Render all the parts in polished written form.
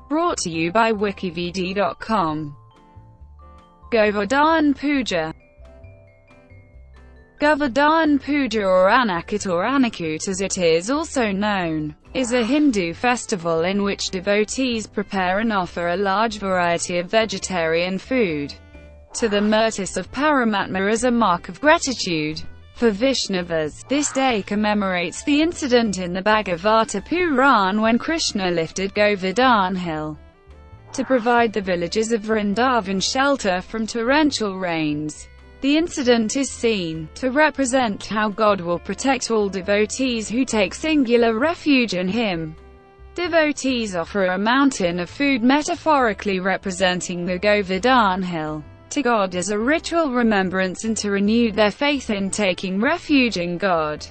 Brought to you by wikivd.com. Govardhan Puja. Govardhan Puja, or Annakut as it is also known, is a Hindu festival in which devotees prepare and offer a large variety of vegetarian food to the Murtis of Paramatma as a mark of gratitude. For Vaishnavas, this day commemorates the incident in the Bhagavata Puran when Krishna lifted Govardhan hill to provide the villages of Vrindavan shelter from torrential rains. The incident is seen to represent how God will protect all devotees who take singular refuge in Him. Devotees offer a mountain of food, metaphorically representing the Govardhan hill, to God as a ritual remembrance and to renew their faith in taking refuge in God.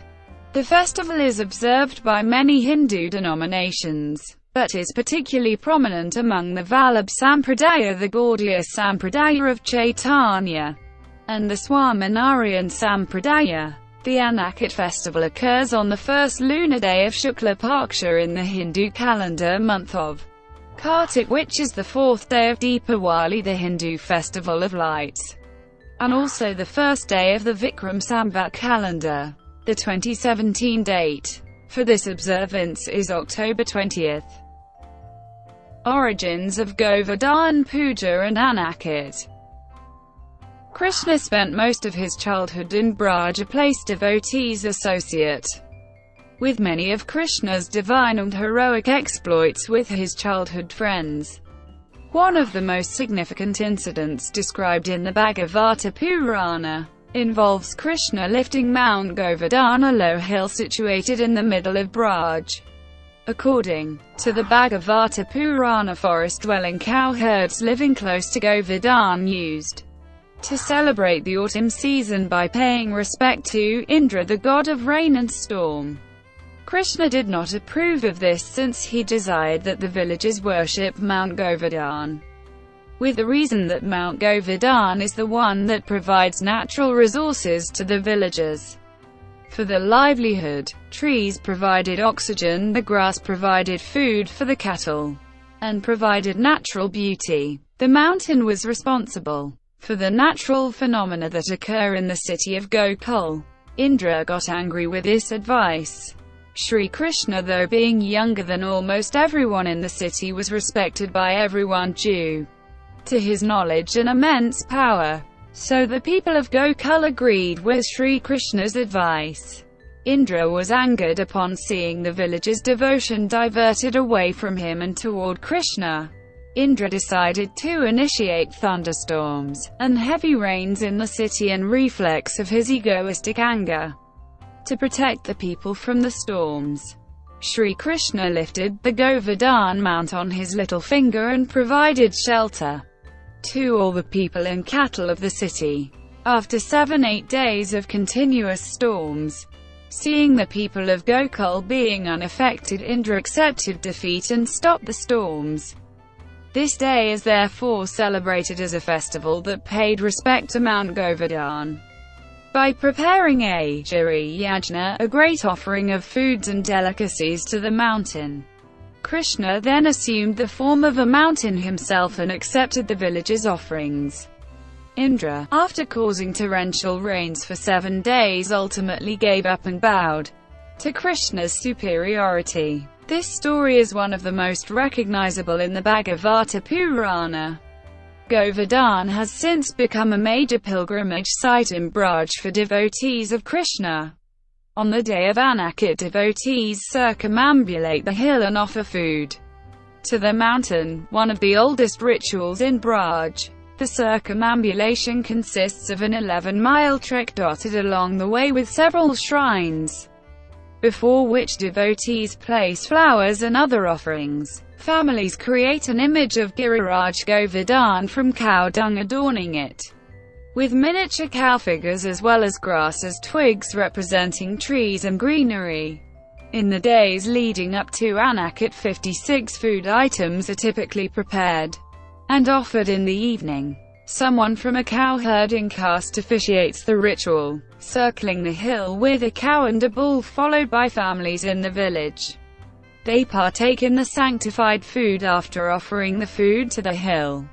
The festival is observed by many Hindu denominations, but is particularly prominent among the Vallabh Sampradaya, the Gaudiya Sampradaya of Chaitanya, and the Swaminarayan Sampradaya. The Annakut festival occurs on the first lunar day of Shukla Paksha in the Hindu calendar month of Kartik, which is the fourth day of Deepawali, the Hindu festival of lights, and also the first day of the Vikram Samvat calendar. The 2017 date for this observance is October 20th. Origins of Govardhan Puja and Annakut. Krishna spent most of his childhood in Braj, a place devotees associate with many of Krishna's divine and heroic exploits with his childhood friends. One of the most significant incidents described in the Bhagavata Purana involves Krishna lifting Mount Govardhan, a low hill situated in the middle of Braj. According to the Bhagavata Purana, forest-dwelling cowherds living close to Govardhan used to celebrate the autumn season by paying respect to Indra, the god of rain and storm. Krishna did not approve of this, since he desired that the villagers worship Mount Govardhan, with the reason that Mount Govardhan is the one that provides natural resources to the villagers for their livelihood. Trees provided oxygen, the grass provided food for the cattle, and provided natural beauty. The mountain was responsible for the natural phenomena that occur in the city of Gokul. Indra got angry with this advice. Sri Krishna, though being younger than almost everyone in the city, was respected by everyone due to his knowledge and immense power. So the people of Gokul agreed with Sri Krishna's advice. Indra was angered upon seeing the villagers' devotion diverted away from him and toward Krishna. Indra decided to initiate thunderstorms and heavy rains in the city, in reflex of his egoistic anger. To protect the people from the storms, Sri Krishna lifted the Govardhan mount on his little finger and provided shelter to all the people and cattle of the city. After 7-8 days of continuous storms, seeing the people of Gokul being unaffected, Indra accepted defeat and stopped the storms. This day is therefore celebrated as a festival that paid respect to Mount Govardhan by preparing a Giri Yajna, a great offering of foods and delicacies to the mountain. Krishna then assumed the form of a mountain himself and accepted the villagers' offerings. Indra, after causing torrential rains for 7 days, ultimately gave up and bowed to Krishna's superiority. This story is one of the most recognizable in the Bhagavata Purana. Govardhan has since become a major pilgrimage site in Braj for devotees of Krishna. On the day of Annakut, devotees circumambulate the hill and offer food to the mountain, one of the oldest rituals in Braj. The circumambulation consists of an 11-mile trek dotted along the way with several shrines, before which devotees place flowers and other offerings. Families create an image of Giriraj Govardhan from cow dung, adorning it with miniature cow figures as well as grasses, twigs representing trees and greenery. In the days leading up to Annakut, 56 food items are typically prepared and offered in the evening. Someone from a cow-herding caste officiates the ritual, circling the hill with a cow and a bull, followed by families in the village. They partake in the sanctified food after offering the food to the hill.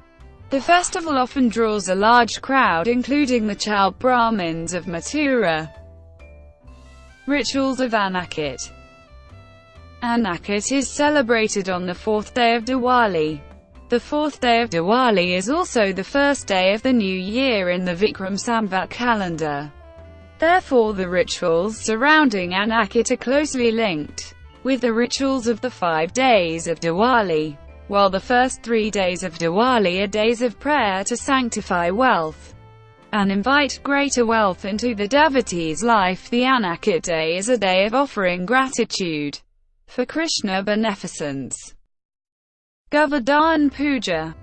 The festival often draws a large crowd, including the child Brahmins of Mathura. Rituals of Anakit. Anakit is celebrated on the fourth day of Diwali. The fourth day of Diwali is also the first day of the new year in the Vikram Samvat calendar. Therefore, the rituals surrounding Anakit are closely linked with the rituals of the 5 days of Diwali. While the first 3 days of Diwali are days of prayer to sanctify wealth and invite greater wealth into the devotee's life, the Anakit day is a day of offering gratitude for Krishna beneficence. Govardhan Puja.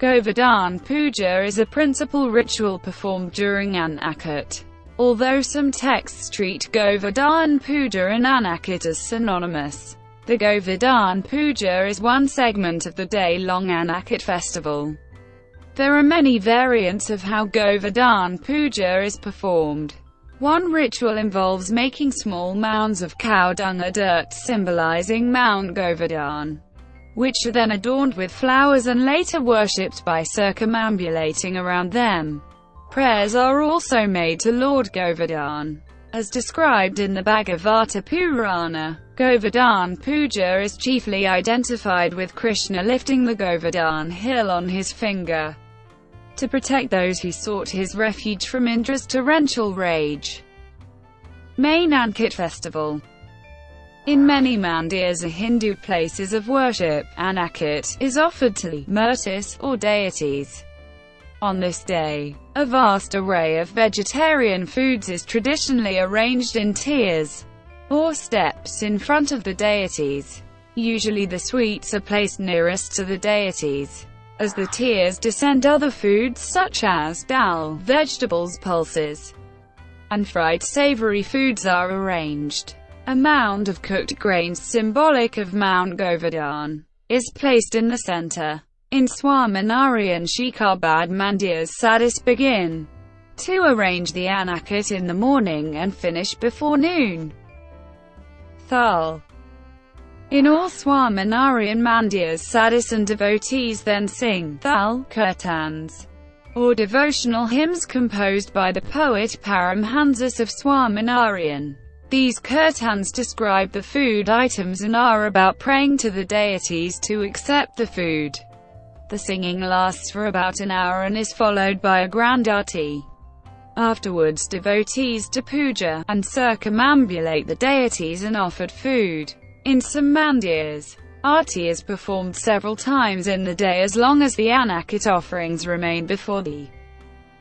Govardhan Puja is a principal ritual performed during Anakit. Although some texts treat Govardhan Puja and Anakit as synonymous, the Govardhan Puja is one segment of the day-long Anakit festival. There are many variants of how Govardhan Puja is performed. One ritual involves making small mounds of cow dung or dirt symbolizing Mount Govardhan, which are then adorned with flowers and later worshipped by circumambulating around them. Prayers are also made to Lord Govardhan. As described in the Bhagavata Purana, Govardhan Puja is chiefly identified with Krishna lifting the Govardhan hill on his finger to protect those who sought his refuge from Indra's torrential rage. Main Anakit Festival. In many mandirs or Hindu places of worship, Anakit is offered to the murtis, or deities. On this day, a vast array of vegetarian foods is traditionally arranged in tiers, or steps, in front of the deities. Usually the sweets are placed nearest to the deities. As the tiers descend, other foods such as dal, vegetables, pulses, and fried savory foods are arranged. A mound of cooked grains, symbolic of Mount Govardhan, is placed in the center. In Swaminarayan Shikarbad mandirs, sadhus begin to arrange the Anakit in the morning and finish before noon. Thal. In all Swaminarayan mandirs, sadhus and devotees then sing Thal kirtans, or devotional hymns composed by the poet Paramhansas of Swaminarayan. These kirtans describe the food items and are about praying to the deities to accept the food. The singing lasts for about an hour and is followed by a grand arati. Afterwards, devotees do puja and circumambulate the deities and offered food. In some mandirs, arati is performed several times in the day as long as the Anakit offerings remain before the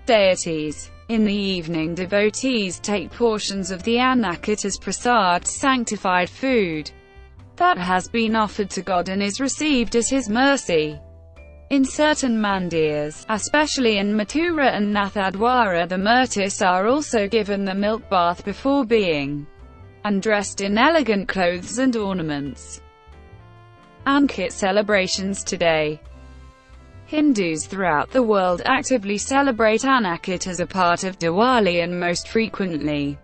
deities. In the evening, devotees take portions of the Anakit as prasad, sanctified food that has been offered to God and is received as His mercy. In certain mandirs, especially in Mathura and Nathadwara, the murtis are also given the milk bath before being and dressed in elegant clothes and ornaments. Anakit celebrations today. Hindus throughout the world actively celebrate Anakit as a part of Diwali and most frequently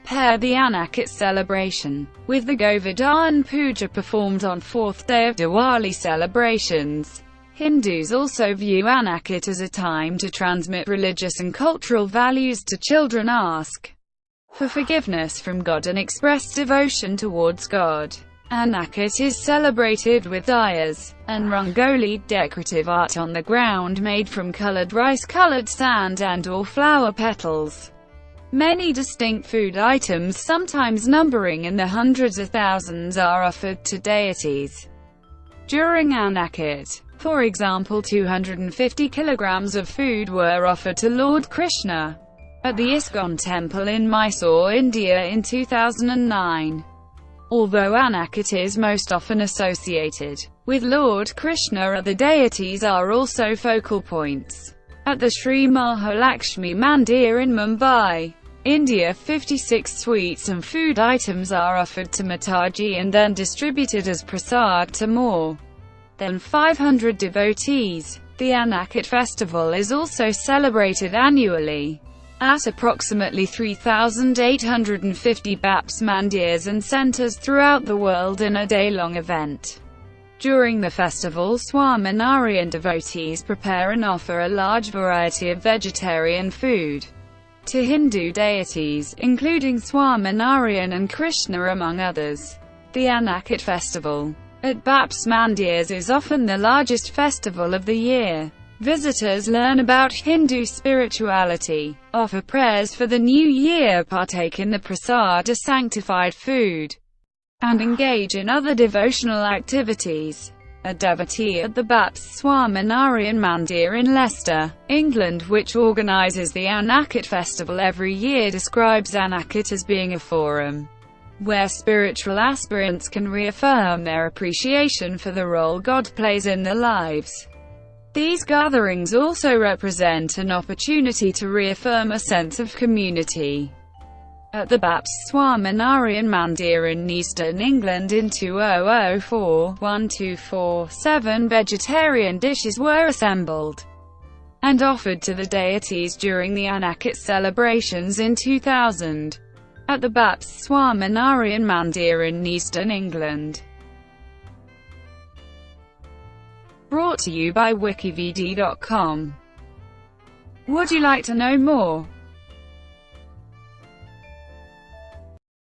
pair the Anakit celebration with the Govardhan Puja performed on fourth day of Diwali celebrations. Hindus also view Anakit as a time to transmit religious and cultural values to children, ask for forgiveness from God and express devotion towards God. Anakit is celebrated with diyas and rangoli, decorative art on the ground made from colored rice-colored sand and or flower petals. Many distinct food items, sometimes numbering in the hundreds of thousands, are offered to deities during Anakit. For example, 250 kilograms of food were offered to Lord Krishna at the ISKCON temple in Mysore, India in 2009. Although Anakit is most often associated with Lord Krishna, other deities are also focal points. At the Sri Mahalakshmi Mandir in Mumbai, India, 56 sweets and food items are offered to Mataji and then distributed as prasad to more than 500 devotees. The Anakit festival is also celebrated annually at approximately 3,850 BAPS mandirs and centers throughout the world in a day-long event. During the festival, Swaminarayan devotees prepare and offer a large variety of vegetarian food to Hindu deities, including Swaminarayan and Krishna among others. The Anakit festival at BAPS Mandirs is often the largest festival of the year. Visitors learn about Hindu spirituality, offer prayers for the new year, partake in the prasad, a sanctified food, and engage in other devotional activities. A devotee at the BAPS Swaminarayan Mandir in Leicester, England, which organises the Anakit festival every year, describes Anakit as being a forum where spiritual aspirants can reaffirm their appreciation for the role God plays in their lives. These gatherings also represent an opportunity to reaffirm a sense of community. At the BAPS Swaminarayan Mandir in Neaston, England in 2004, 1247 vegetarian dishes were assembled and offered to the deities during the Anakit celebrations in 2000 at the BAPS Swaminarayan Mandir in Neaston, England. Brought to you by wikivd.com. Would you like to know more?